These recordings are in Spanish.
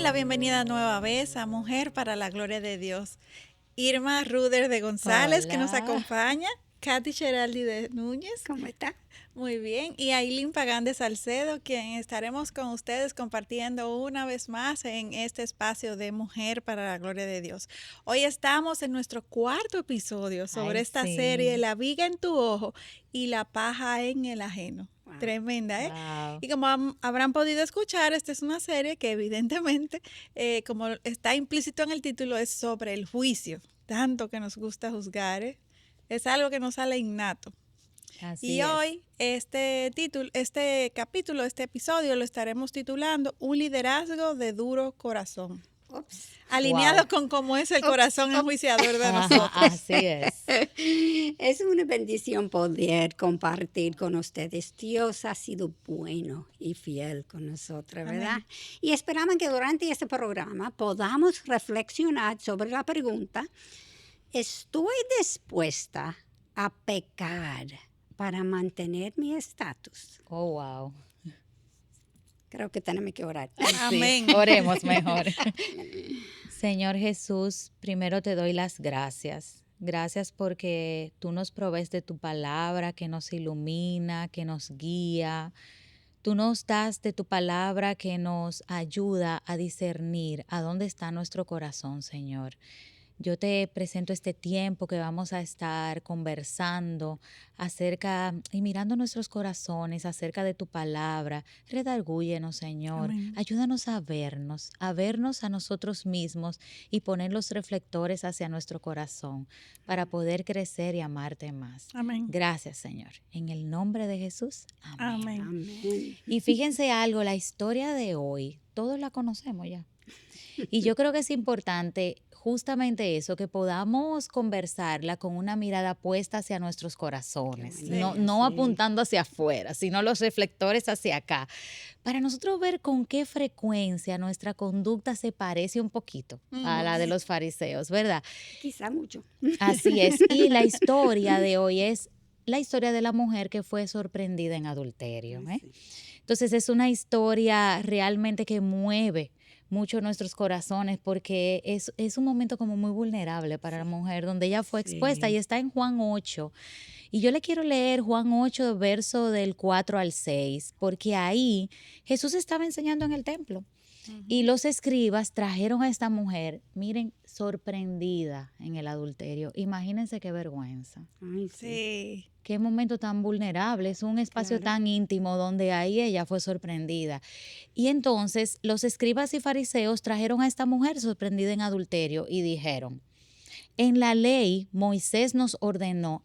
la bienvenida nueva vez a Mujer para la Gloria de Dios. Irma Ruder de González, que nos Hola. acompaña. Katy Cheraldi de Núñez. ¿Cómo está? Muy bien. Y Ailín Pagán de Salcedo, quien estaremos con ustedes compartiendo una vez más en este espacio de Mujer para la Gloria de Dios. Hoy estamos en nuestro cuarto episodio sobre Ay, esta sí. serie, La viga en tu ojo y la paja en el ajeno. Wow. Tremenda, ¿eh? Wow. Y como habrán podido escuchar, esta es una serie que evidentemente, como está implícito en el título, es sobre el juicio. Tanto que nos gusta juzgar, ¿eh? Es algo que nos sale innato. Así Y es. hoy este capítulo, este episodio lo estaremos titulando Un liderazgo de duro corazón. Ups. Alineado Wow. con cómo es el corazón enjuiciador de Ajá, nosotros. así es. Es una bendición poder compartir con ustedes. Dios ha sido bueno y fiel con nosotros, ¿verdad? Amén. Y esperamos que durante este programa podamos reflexionar sobre la pregunta, ¿estoy dispuesta a pecar para mantener mi estatus? Oh, wow. Creo que tenemos que orar. Amén. Sí, oremos mejor. Señor Jesús, primero te doy las gracias. Gracias porque tú nos provees de tu palabra que nos ilumina, que nos guía. Tú nos das de tu palabra que nos ayuda a discernir a dónde está nuestro corazón, Señor. Yo te presento este tiempo que vamos a estar conversando acerca y mirando nuestros corazones acerca de tu palabra. Redárgúyenos, Señor. Amén. Ayúdanos a vernos a nosotros mismos y poner los reflectores hacia nuestro corazón para poder crecer y amarte más. Amén. Gracias, Señor. En el nombre de Jesús. Amén. Amén. Amén. Y fíjense algo, la historia de hoy, todos la conocemos ya. Y yo creo que es importante justamente eso, que podamos conversarla con una mirada puesta hacia nuestros corazones, Qué no, bonito, no sí. apuntando hacia afuera, sino los reflectores hacia acá, para nosotros ver con qué frecuencia nuestra conducta se parece un poquito a la de los fariseos, ¿verdad? Quizá mucho. Así es. Y la historia de hoy es la historia de la mujer que fue sorprendida en adulterio, ¿eh? Sí. Entonces es una historia realmente que mueve mucho nuestros corazones porque es un momento como muy vulnerable para la mujer, donde ella fue expuesta Sí. y está en Juan 8. Y yo le quiero leer Juan 8, verso del 4 al 6, porque ahí Jesús estaba enseñando en el templo. Y los escribas trajeron a esta mujer, miren, sorprendida en el adulterio. Imagínense qué vergüenza. Ay, sí. Sí. Qué momento tan vulnerable, es un espacio Claro. tan íntimo donde ahí ella fue sorprendida. Y entonces los escribas y fariseos trajeron a esta mujer sorprendida en adulterio y dijeron, en la ley Moisés nos ordenó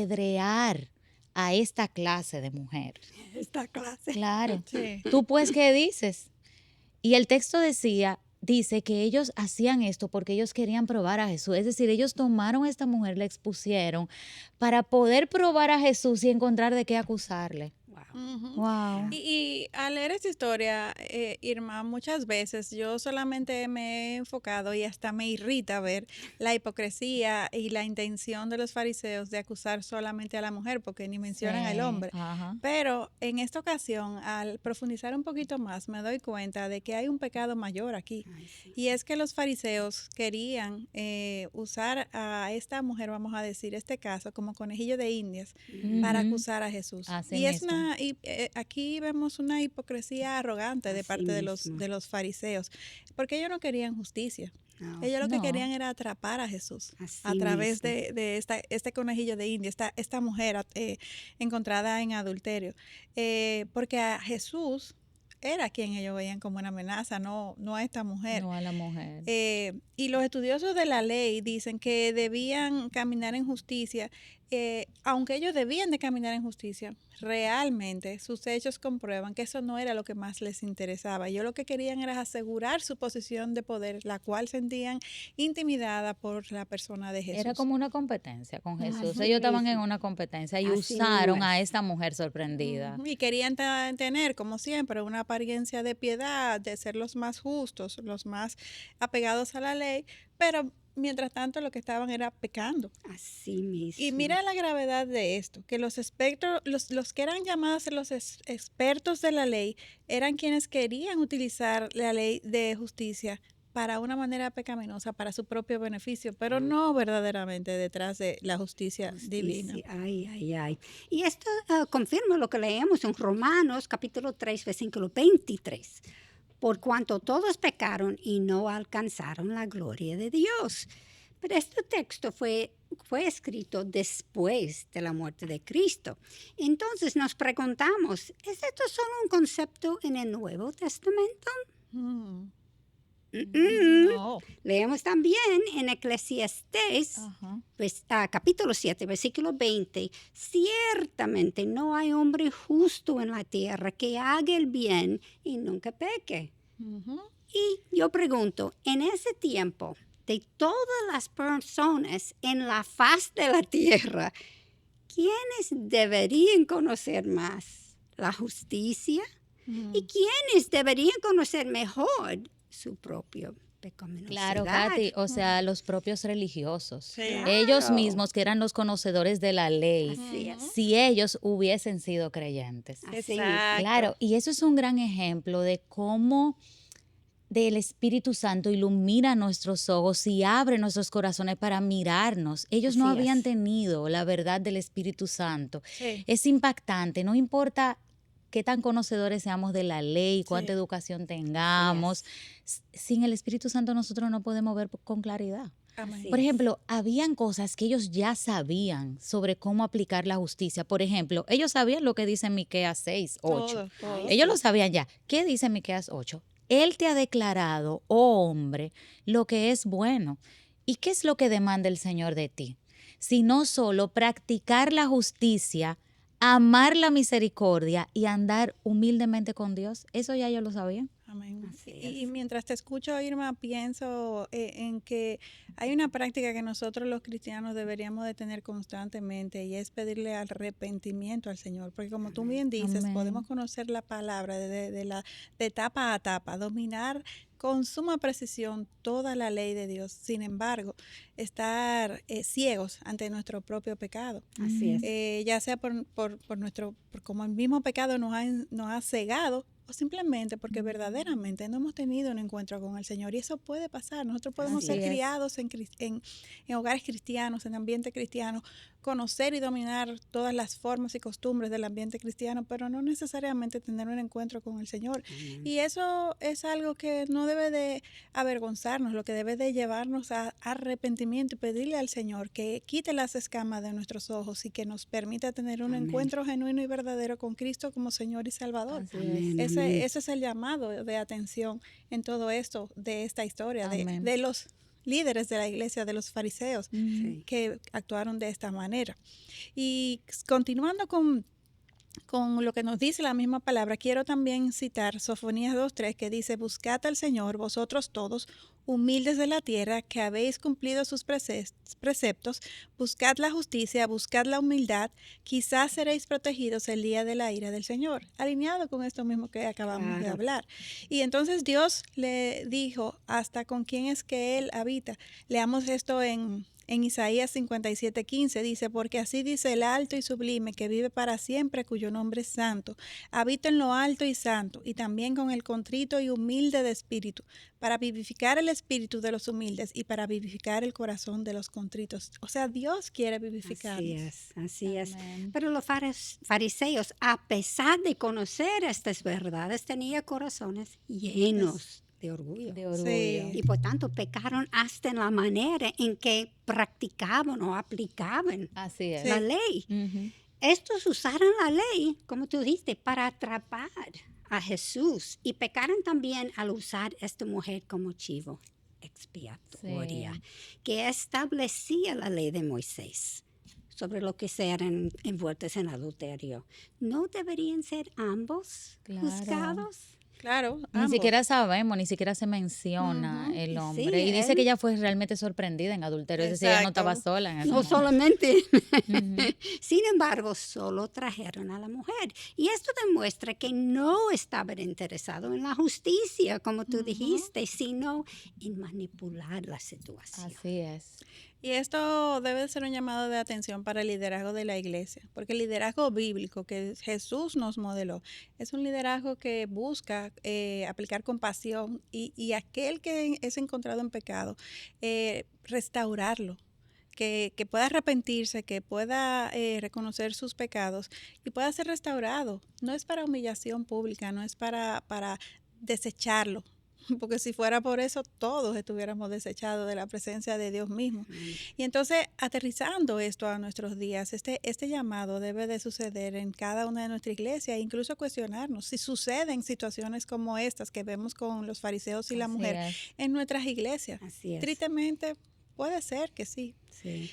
apedrear a esta clase de mujer. Esta clase. Claro. Sí. ¿Tú pues qué dices? Y el texto dice que ellos hacían esto porque ellos querían probar a Jesús. Es decir, ellos tomaron a esta mujer, la expusieron para poder probar a Jesús y encontrar de qué acusarle. Wow. Ujú. Wow. Y al leer esta historia, Irma, muchas veces yo solamente me he enfocado y hasta me irrita ver la hipocresía y la intención de los fariseos de acusar solamente a la mujer, porque ni mencionan al hombre. Ajá. Pero en esta ocasión, al profundizar un poquito más, me doy cuenta de que hay un pecado mayor aquí. Ay, sí. Y es que los fariseos querían usar a esta mujer, vamos a decir, este caso, como conejillo de indias para Ujú. acusar a Jesús. Así Y es mismo. aquí vemos una hipocresía arrogante de Así parte de mismo. los fariseos, porque ellos no querían justicia. No. Ellos lo que No. querían era atrapar a Jesús Así a través mismo. de este conejillo de India, esta mujer encontrada en adulterio. Porque a Jesús era quien ellos veían como una amenaza, no a esta mujer. No a la mujer. Y los estudiosos de la ley dicen que debían caminar en justicia, aunque ellos debían de caminar en justicia, realmente sus hechos comprueban que eso no era lo que más les interesaba. Ellos lo que querían era asegurar su posición de poder, la cual sentían intimidada por la persona de Jesús. Era como una competencia con Jesús. Así Ellos estaban en mismo. una competencia y Así usaron mismo a es. esta mujer sorprendida. Y querían tener, como siempre, una apariencia de piedad, de ser los más justos, los más apegados a la ley, pero mientras tanto lo que estaban era pecando. Así mismo. Y mira la gravedad de esto, que los que eran llamados los expertos de la ley eran quienes querían utilizar la ley de justicia para una manera pecaminosa, para su propio beneficio, pero no verdaderamente detrás de la justicia divina. Sí, ay, ay, ay. Y esto confirma lo que leemos en Romanos capítulo 3, versículo 23. Por cuanto todos pecaron y no alcanzaron la gloria de Dios. Pero este texto fue escrito después de la muerte de Cristo. Entonces nos preguntamos, ¿es esto solo un concepto en el Nuevo Testamento? Mm, Mm-mm. no. Leemos también en Eclesiastés, Ajá. capítulo 7, versículo 20. Ciertamente no hay hombre justo en la tierra que haga el bien y nunca peque. Ujú. Y yo pregunto, en ese tiempo, de todas las personas en la faz de la tierra, ¿quiénes deberían conocer más la justicia? ¿Y quiénes deberían conocer mejor su propio pecaminosidad? Claro, Katy, o sea, los propios religiosos. Sí. Ellos Claro. mismos que eran los conocedores de la ley, Así es. si ellos hubiesen sido creyentes. Así. Exacto. Claro, y eso es un gran ejemplo de cómo del Espíritu Santo ilumina nuestros ojos y abre nuestros corazones para mirarnos. Ellos no Así habían es. tenido la verdad del Espíritu Santo. Sí. Es impactante, no importa qué tan conocedores seamos de la ley, cuánta Sí. educación tengamos. Sin el Espíritu Santo nosotros no podemos ver con claridad. Amén. Sí. Por ejemplo, habían cosas que ellos ya sabían sobre cómo aplicar la justicia. Por ejemplo, ellos sabían lo que dice Miqueas 6, 8. Todo. Ellos lo sabían ya. ¿Qué dice Miqueas 8? Él te ha declarado, oh hombre, lo que es bueno. ¿Y qué es lo que demanda el Señor de ti? Sino solo practicar la justicia, amar la misericordia y andar humildemente con Dios. Eso ya ellos lo sabían. Amén. Así Y es. mientras te escucho, Irma, pienso en que hay una práctica que nosotros los cristianos deberíamos de tener constantemente y es pedirle arrepentimiento al Señor, porque como tú bien dices, Amén. podemos conocer la palabra de tapa a tapa, dominar con suma precisión toda la ley de Dios. Sin embargo, estar ciegos ante nuestro propio pecado. Así es. Ya sea por como el mismo pecado nos ha cegado o simplemente porque verdaderamente no hemos tenido un encuentro con el Señor. Y eso puede pasar. Nosotros podemos Así ser es. criados en hogares cristianos, en ambiente cristiano, conocer y dominar todas las formas y costumbres del ambiente cristiano, pero no necesariamente tener un encuentro con el Señor. Y eso es algo que no debe de avergonzarnos, lo que debe de llevarnos a arrepentimiento y pedirle al Señor que quite las escamas de nuestros ojos y que nos permita tener un Amén. encuentro genuino y verdadero con Cristo como Señor y Salvador. Así es. Amén. Ese es el llamado de atención en todo esto, de esta historia, Amén. de los líderes de la iglesia, de los fariseos, Sí. que actuaron de esta manera. Y continuando con lo que nos dice la misma palabra, quiero también citar Sofonías 2:3, que dice: buscad al Señor vosotros todos, humildes de la tierra, que habéis cumplido sus preceptos, buscad la justicia, buscad la humildad, quizás seréis protegidos el día de la ira del Señor. Alineado con esto mismo que acabamos de Claro. hablar. Y entonces Dios le dijo hasta con quién es que Él habita. Leamos esto en Isaías 57:15, dice: porque así dice el alto y sublime, que vive para siempre, cuyo nombre es santo. Habito en lo alto y santo, y también con el contrito y humilde de espíritu, para vivificar el espíritu de los humildes y para vivificar el corazón de los contritos. O sea, Dios quiere vivificarnos. Así es. Amén. Pero los fariseos, a pesar de conocer estas verdades, tenían corazones llenos de orgullo. De orgullo. Sí. Y por tanto pecaron hasta en la manera en que practicaban o aplicaban Así es. la ley. Ujú. Estos usaron la ley, como tú dijiste, para atrapar a Jesús y pecaron también al usar a esta mujer como chivo expiatoria, Sí. que establecía la ley de Moisés sobre lo que sean envueltos en adulterio. ¿No deberían ser ambos Claro. juzgados? Claro, Ni ambos. siquiera sabemos, ni siquiera se menciona Ujú. el Sí, hombre. Y dice que él ella fue realmente sorprendida en adulterio, es decir, ella no estaba Exacto. sola en ese no momento. solamente, Ujú. sin embargo, solo trajeron a la mujer. Y esto demuestra que no estaban interesados en la justicia, como tú Ujú. dijiste, sino en manipular la situación. Así es. Y esto debe de ser un llamado de atención para el liderazgo de la iglesia, porque el liderazgo bíblico que Jesús nos modeló es un liderazgo que busca aplicar compasión y aquel que es encontrado en pecado, restaurarlo. Que pueda arrepentirse, que pueda reconocer sus pecados y pueda ser restaurado. No es para humillación pública, no es para desecharlo, porque si fuera por eso todos estuviéramos desechados de la presencia de Dios mismo. Y entonces, aterrizando esto a nuestros días, este llamado debe de suceder en cada una de nuestras iglesias e incluso cuestionarnos si suceden situaciones como estas que vemos con los fariseos y la Así mujer es. en nuestras iglesias. Así es. Tristemente, puede ser que sí. Sí.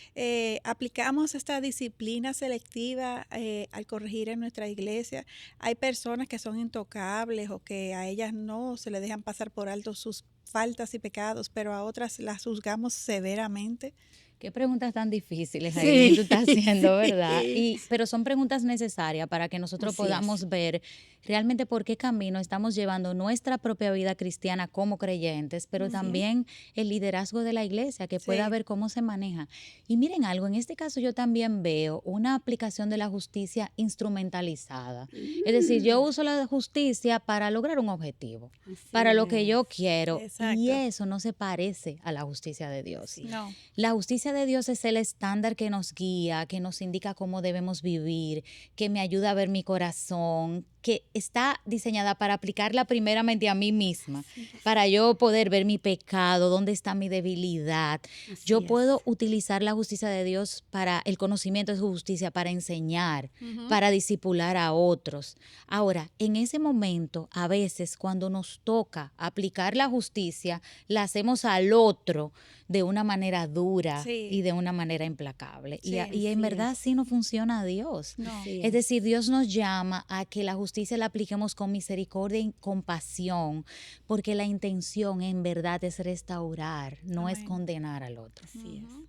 Aplicamos esta disciplina selectiva al corregir en nuestra iglesia. Hay personas que son intocables o que a ellas no se les dejan pasar por alto sus faltas y pecados, pero a otras las juzgamos severamente. Qué preguntas tan difíciles, Aileen, Sí, tú estás haciendo, ¿verdad? sí. Pero son preguntas necesarias para que nosotros Así podamos es. ver realmente por qué camino estamos llevando nuestra propia vida cristiana como creyentes, pero Así es. también el liderazgo de la iglesia, que pueda Sí. ver cómo se maneja. Y miren algo, en este caso yo también veo una aplicación de la justicia instrumentalizada. Es decir, yo uso la justicia para lograr un objetivo, Así para lo que yo es. quiero, y Exacto. eso no se parece a la justicia de Dios. Así No. La justicia de Dios es el estándar que nos guía, que nos indica cómo debemos vivir, que me ayuda a ver mi corazón, que está diseñada para aplicarla primeramente a mí misma, para yo poder ver mi pecado, dónde está mi debilidad. Así Yo es. puedo utilizar la justicia de Dios para el conocimiento de su justicia, para enseñar, Ujú. para disipular a otros. Ahora, en ese momento, a veces cuando nos toca aplicar la justicia, la hacemos al otro de una manera dura Sí. y de una manera implacable. Sí, Y en así verdad es. así no funciona Dios. No. Así Es decir, Dios nos llama a que la justicia la apliquemos con misericordia y compasión, porque la intención en verdad es restaurar, no es Amén. condenar al otro. Así es. Ujú.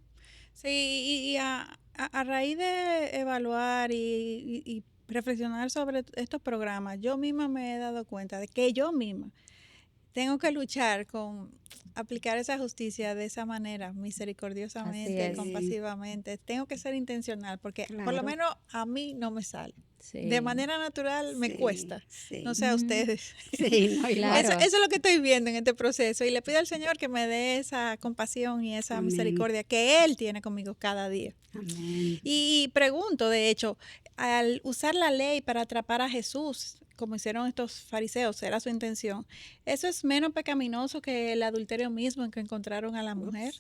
Sí, y a raíz de evaluar y reflexionar sobre estos programas, yo misma me he dado cuenta de que yo misma tengo que luchar con aplicar esa justicia de esa manera, Así misericordiosamente, es. compasivamente. Tengo que ser intencional porque por lo Claro. menos a mí no me sale. Sí. De manera natural me Sí, cuesta. sí. No sé a Mm, ustedes. Sí, no, igual. Claro. Eso es lo que estoy viendo en este proceso y le pido al Señor que me dé esa compasión y esa Amén. misericordia que Él tiene conmigo cada día. Amén. Y pregunto, de hecho, al usar la ley para atrapar a Jesús, como hicieron estos fariseos, era su intención, ¿eso es menos pecaminoso que el adulterio mismo en que encontraron a la mujer?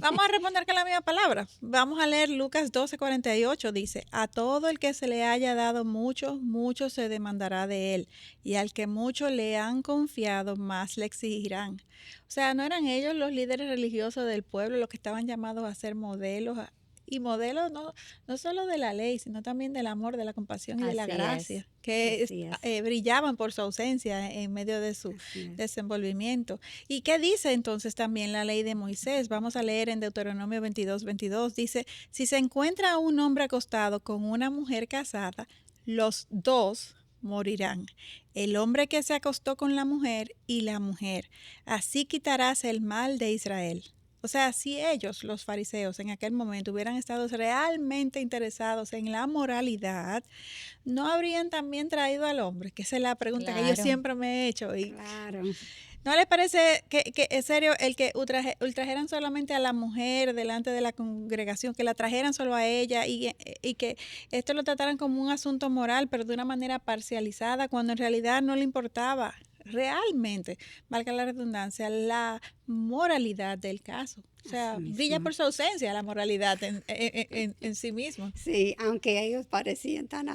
Vamos a responder con la misma palabra. Vamos a leer Lucas 12:48. Dice, a todo el que se le haya dado mucho, mucho se demandará de él. Y al que mucho le han confiado, más le exigirán. O sea, ¿no eran ellos los líderes religiosos del pueblo los que estaban llamados a ser modelos? Y modelos no solo de la ley, sino también del amor, de la compasión y de la Así es. gracia, que Así es. brillaban por su ausencia en medio de su Así es. desenvolvimiento. ¿Y qué dice entonces también la ley de Moisés? Vamos a leer en Deuteronomio 22:22. Dice, si se encuentra un hombre acostado con una mujer casada, los dos morirán. El hombre que se acostó con la mujer y la mujer. Así quitarás el mal de Israel. O sea, si ellos, los fariseos, en aquel momento hubieran estado realmente interesados en la moralidad, ¿no habrían también traído al hombre? Que esa es la pregunta que yo Claro. siempre me he hecho. Y Claro. ¿no les parece que es serio el que ultrajeran solamente a la mujer delante de la congregación, que la trajeran solo a ella y que esto lo trataran como un asunto moral, pero de una manera parcializada, cuando en realidad no le importaba realmente, valga la redundancia, la moralidad del caso? O sea, Así brilla mismo. por su ausencia la moralidad en sí mismo. Sí, aunque ellos parecían tan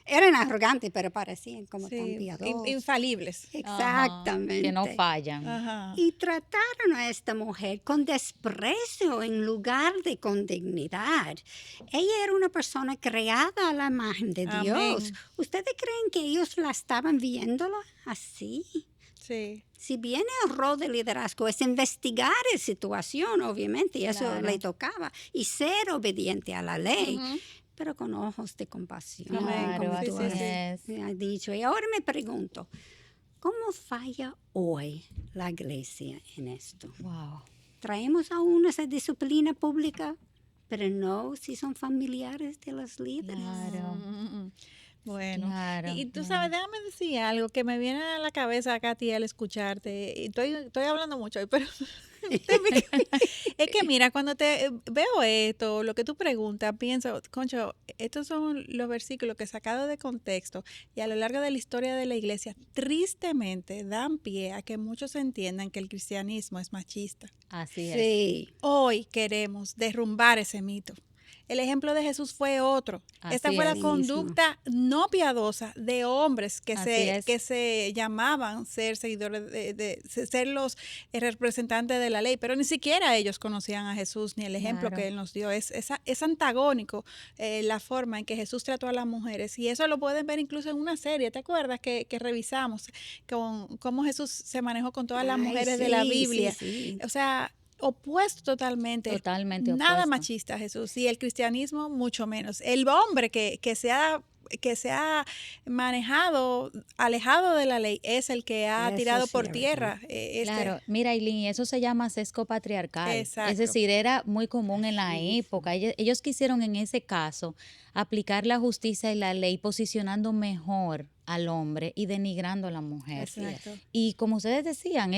Eran arrogantes, pero parecían como tan Sí, piadosos. infalibles. Ajá, Exactamente. que no fallan. Ajá. Y trataron a esta mujer con desprecio en lugar de con dignidad. Ella era una persona creada a la imagen de Dios. Amén. ¿Ustedes creen que ellos la estaban viéndola así? Sí. Si bien el rol de liderazgo es investigar la situación, obviamente, y eso Claro. le tocaba, y ser obediente a la ley, Ujú. pero con ojos de compasión, Amén. Claro, como Sí, tú sí, has sí. es. dicho. Y ahora me pregunto, ¿cómo falla hoy la iglesia en esto? Wow. Traemos aún esa disciplina pública, pero no si son familiares de los líderes. Claro. Bueno, Claro, y tú bueno. sabes, déjame decir algo que me viene a la cabeza, Katy, al escucharte. Y estoy hablando mucho hoy, pero es que mira, cuando te veo esto, lo que tú preguntas, pienso, concho, estos son los versículos que sacado de contexto y a lo largo de la historia de la iglesia, tristemente dan pie a que muchos entiendan que el cristianismo es machista. Así es. Sí, Hoy queremos derrumbar ese mito. El ejemplo de Jesús fue otro. Esta Así fue la es. conducta no piadosa de hombres que Así es. que se llamaban ser seguidores ser los representantes de la ley, pero ni siquiera ellos conocían a Jesús ni el ejemplo Claro. que él nos dio. Es antagónico la forma en que Jesús trató a las mujeres y eso lo pueden ver incluso en una serie. ¿Te acuerdas que revisamos con cómo Jesús se manejó con todas las Ay, mujeres de la sí, sí, Biblia? sí. O sea, opuesto totalmente. Totalmente Nada opuesto. machista Jesús y el cristianismo mucho menos. El hombre que se ha manejado, alejado de la ley, es el que ha Eso tirado es por cierto. tierra. Claro, mira, Aileen, y eso se llama sesgo patriarcal. Exacto. Es decir, era muy común en la Así es. época. Ellos quisieron en ese caso aplicar la justicia y la ley posicionando mejor al hombre y denigrando a la mujer. Exacto. Y como ustedes decían,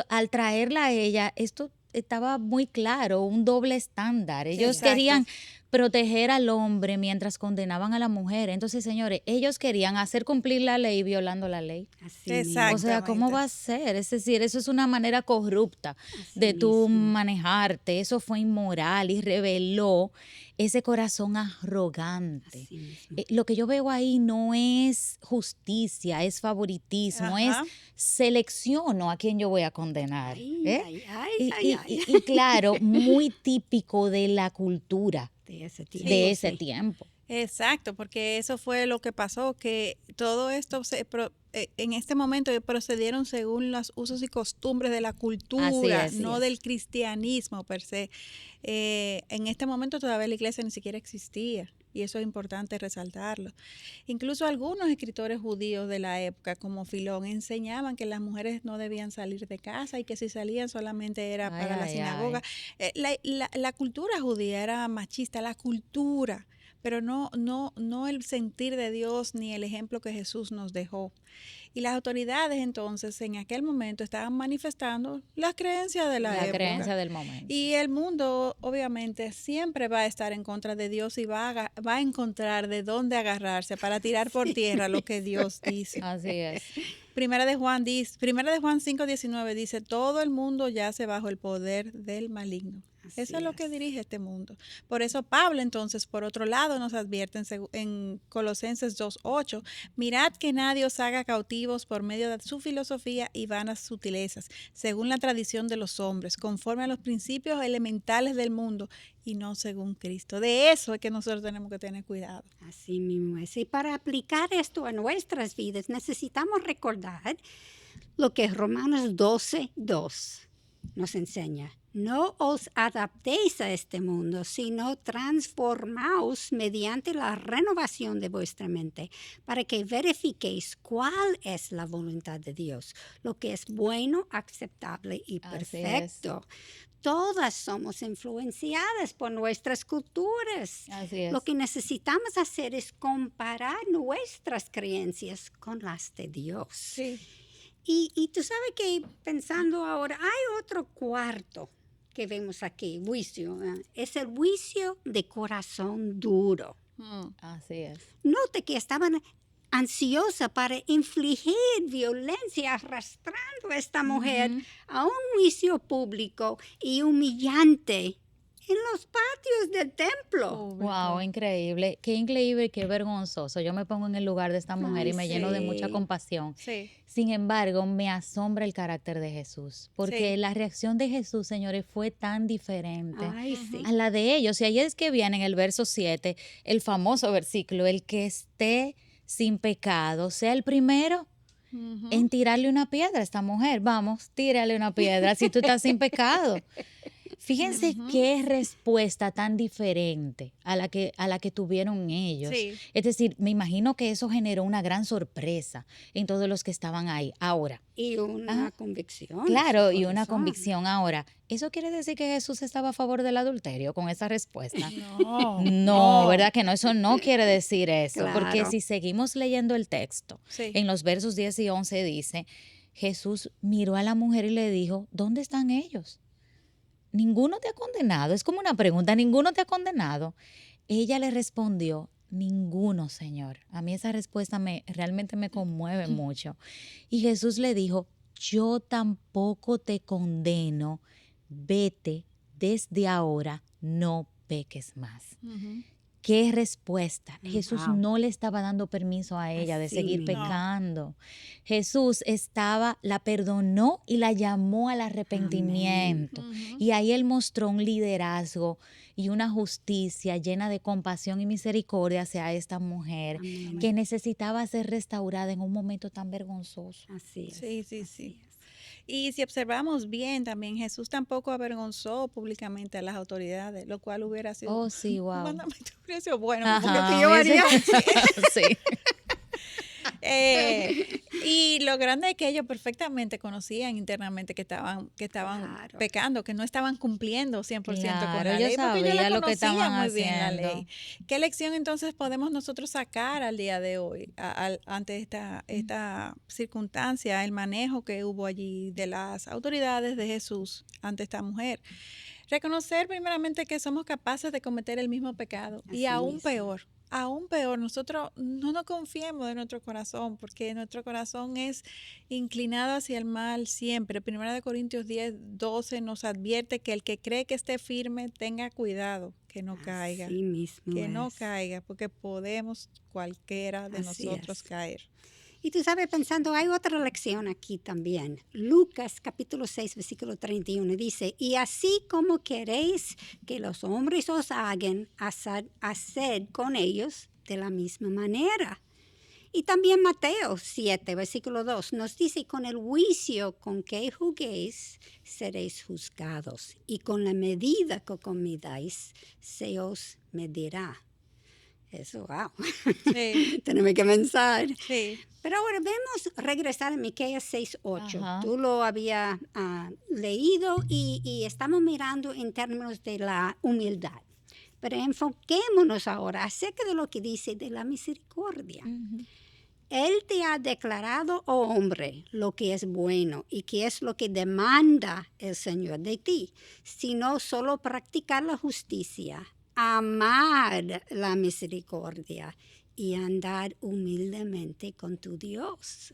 al traerla a ella, esto estaba muy claro, un doble estándar. Ellos Exacto. querían proteger al hombre mientras condenaban a la mujer. Entonces, señores, ellos querían hacer cumplir la ley violando la ley. Así Exacto. O sea, ¿cómo Exactamente. va a ser? Es decir, eso es una manera corrupta de tú mismo. manejarte. Eso fue inmoral y reveló ese corazón arrogante. Así mismo. Lo que yo veo ahí no es justicia, es favoritismo, es Ajá. selecciono a quién yo voy a condenar. Ay, ¿eh? ay, ay, Y, ay, y- ay. y- y claro, muy típico de la cultura De ese tiempo. de ese sí. tiempo. Exacto, porque eso fue lo que pasó, que todo esto en este momento procedieron según los usos y costumbres de la cultura, es. no Así es. del cristianismo per se. En este momento todavía la iglesia ni siquiera existía y eso es importante resaltarlo. Incluso algunos escritores judíos de la época, como Filón, enseñaban que las mujeres no debían salir de casa y que si salían solamente era Ay, para la ay, sinagoga. La cultura judía era machista, la cultura, pero no el sentir de Dios ni el ejemplo que Jesús nos dejó. Y las autoridades entonces en aquel momento estaban manifestando las creencias de la La época. creencia del momento. Y el mundo obviamente siempre va a estar en contra de Dios y va a encontrar de dónde agarrarse para tirar por tierra lo que Dios dice. Así es. Primera de Juan 5:19 dice, todo el mundo yace bajo el poder del maligno. Así Eso es lo que es. dirige este mundo. Por eso Pablo entonces, por otro lado, nos advierte en Colosenses 2:8, mirad que nadie os haga cautivos por medio de su filosofía y vanas sutilezas, según la tradición de los hombres, conforme a los principios elementales del mundo y no según Cristo. De eso es que nosotros tenemos que tener cuidado. Así mismo es. Y para aplicar esto a nuestras vidas necesitamos recordar lo que Romanos 12:2 nos enseña. No os adaptéis a este mundo, sino transformaos mediante la renovación de vuestra mente, para que verifiquéis cuál es la voluntad de Dios, lo que es bueno, aceptable y Así perfecto. Todas somos influenciadas por nuestras culturas. Así es. Lo que necesitamos hacer es comparar nuestras creencias con las de Dios. Sí. Y tú sabes que pensando ahora, hay otro cuarto que vemos aquí, juicio. Es el juicio de corazón duro. Así es. Note que estaban ansiosa para infligir violencia, arrastrando a esta mujer a un juicio público y humillante en los patios del templo. Wow, increíble. Qué increíble y qué vergonzoso. Yo me pongo en el lugar de esta mujer Ay, y me lleno de mucha sí. compasión. Sí, Sin embargo, me asombra el carácter de Jesús, porque sí. la reacción de Jesús, señores, fue tan diferente Ay, sí. a la de ellos. Y ahí es que viene en el verso 7, el famoso versículo, el que esté sin pecado, sea el primero Ujú. en tirarle una piedra a esta mujer. Vamos, tírale una piedra si tú estás sin pecado. Fíjense qué respuesta tan diferente a la que tuvieron ellos. Sí. Es decir, me imagino que eso generó una gran sorpresa en todos los que estaban ahí. Ahora, Y una Ajá. convicción. en claro, su y una corazón. convicción. Ahora, ¿eso quiere decir que Jesús estaba a favor del adulterio con esa respuesta? No, No, ¿verdad que no? Eso no quiere decir eso, porque Claro. si seguimos leyendo el texto, Sí. en los versos 10 y 11 dice, Jesús miró a la mujer y le dijo, ¿dónde están ellos? Ninguno te ha condenado. Es como una pregunta, ¿ninguno te ha condenado? Ella le respondió, ninguno, Señor. A mí esa respuesta realmente me conmueve mucho. Y Jesús le dijo, yo tampoco te condeno, vete, desde ahora no peques más. Ujú. ¿Qué respuesta? Jesús Wow. no le estaba dando permiso a ella de Así seguir mismo. pecando. Jesús la perdonó y la llamó al arrepentimiento. Ujú. Y ahí él mostró un liderazgo y una justicia llena de compasión y misericordia hacia esta mujer Amén. que necesitaba ser restaurada en un momento tan vergonzoso. Así es. Sí, sí, así sí. es. Y si observamos bien, también Jesús tampoco avergonzó públicamente a las autoridades, lo cual hubiera sido Oh, sí, un wow. mandamiento hubiera sido bueno, como Ajá, que yo haría. sí. Y lo grande es que ellos perfectamente conocían internamente que estaban Claro. pecando, que no estaban cumpliendo 100% con Claro, la ellos ley, porque ellos la sabían lo que conocían estaban muy bien la haciendo. ley. ¿Qué lección entonces podemos nosotros sacar al día de hoy ante esta circunstancia, el manejo que hubo allí de las autoridades de Jesús ante esta mujer? Reconocer primeramente que somos capaces de cometer el mismo pecado y Así mismo. aún peor, nosotros no nos confiemos de nuestro corazón porque nuestro corazón es inclinado hacia el mal siempre. Primera de Corintios 10:12 nos advierte que el que cree que esté firme tenga cuidado que no caiga, Así mismo que no es. caiga, porque podemos cualquiera de Así nosotros es. caer. Y tú sabes, pensando, hay otra lección aquí también. Lucas capítulo 6, versículo 31 dice, y así como queréis que los hombres os hagan, haced con ellos de la misma manera. Y también Mateo 7, versículo 2, nos dice, con el juicio con que juzguéis, seréis juzgados, y con la medida que comidáis, se os medirá. Eso, wow. Sí, Tenemos que pensar. sí, Pero ahora vemos regresar a Miqueas 6:8. Ajá. Tú lo habías leído y estamos mirando en términos de la humildad. Pero enfoquémonos ahora acerca de lo que dice de la misericordia. Ujú. Él te ha declarado, oh hombre, lo que es bueno y que es lo que demanda el Señor de ti, sino solo practicar la justicia, amar la misericordia y andar humildemente con tu Dios.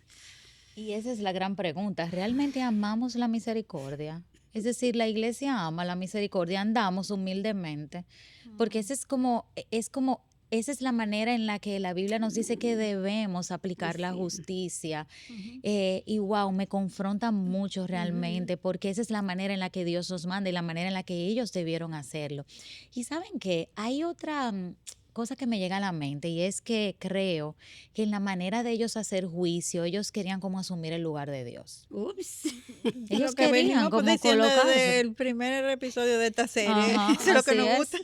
Y esa es la gran pregunta. ¿Realmente amamos la misericordia? Es decir, la iglesia ama la misericordia, andamos humildemente, porque esa es la manera en la que la Biblia nos dice que debemos aplicar la Así es. justicia. Ujú. Y wow, me confronta mucho realmente, porque esa es la manera en la que Dios nos manda y la manera en la que ellos debieron hacerlo. Y saben que hay otra cosa que me llega a la mente, y es que creo que en la manera de ellos hacer juicio, ellos querían como asumir el lugar de Dios. Ups. Ellos Lo que querían venimos como diciendo colocarse. desde el primer episodio de esta serie, Ajá, eso es lo que así nos es. gusta.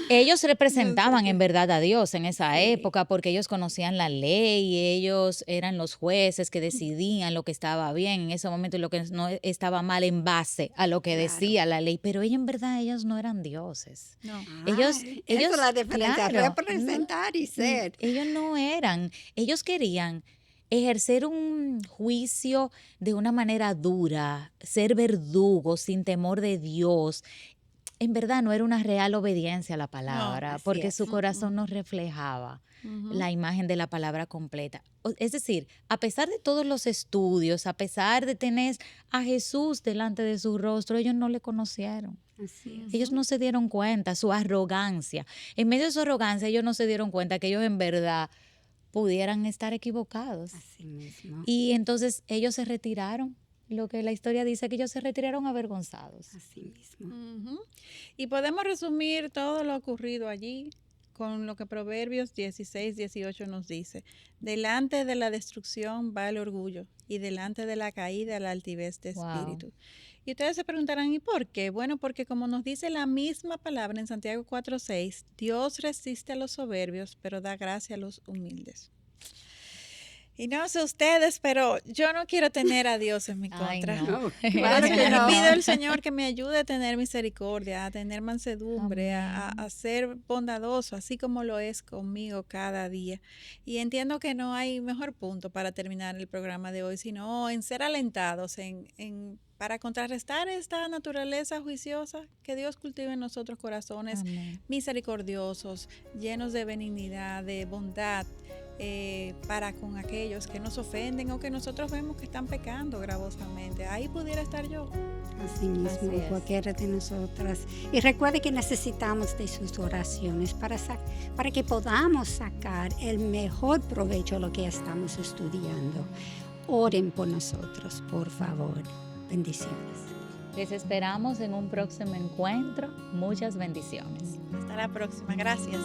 Ellos representaban en verdad a Dios en esa Sí. época, porque ellos conocían la ley y ellos eran los jueces que decidían lo que estaba bien en ese momento y lo que no estaba mal en base a lo que Claro. decía la ley. Pero ellos en verdad ellos no eran dioses. No. Ellos- Esa ellos, es la diferencia, claro, representar y ser. Ellos no eran. Ellos querían ejercer un juicio de una manera dura, ser verdugos sin temor de Dios. en verdad no era una real obediencia a la palabra, así porque es. su corazón no reflejaba la imagen de la palabra completa. Es decir, a pesar de todos los estudios, a pesar de tener a Jesús delante de su rostro, ellos no le conocieron. Así es. Ellos no se dieron cuenta, su arrogancia. En medio de su arrogancia, ellos no se dieron cuenta que ellos en verdad pudieran estar equivocados. Así mismo. Y entonces ellos se retiraron. Lo que la historia dice que ellos se retiraron avergonzados. Así mismo. Ujú. Y podemos resumir todo lo ocurrido allí con lo que Proverbios 16:18 nos dice. Delante de la destrucción va el orgullo y delante de la caída la altivez de Wow. espíritu. Y ustedes se preguntarán, ¿y por qué? Bueno, porque como nos dice la misma palabra en Santiago 4:6, Dios resiste a los soberbios, pero da gracia a los humildes. Y no sé ustedes, pero yo no quiero tener a Dios en mi Ay, contra. no. No, Por claro eso que yo le no. pido al Señor que me ayude a tener misericordia, a tener mansedumbre, a ser bondadoso, así como lo es conmigo cada día. Y entiendo que no hay mejor punto para terminar el programa de hoy, sino en ser alentados, para contrarrestar esta naturaleza juiciosa, que Dios cultive en nosotros corazones Amén. misericordiosos, llenos de benignidad, de bondad, para con aquellos que nos ofenden o que nosotros vemos que están pecando gravosamente. Ahí pudiera estar yo. Así mismo, Así es. cualquiera de nosotras. Y recuerde que necesitamos de sus oraciones para que podamos sacar el mejor provecho de lo que estamos estudiando. Oren por nosotros, por favor. Bendiciones. Les esperamos en un próximo encuentro. Muchas bendiciones. Hasta la próxima. Gracias.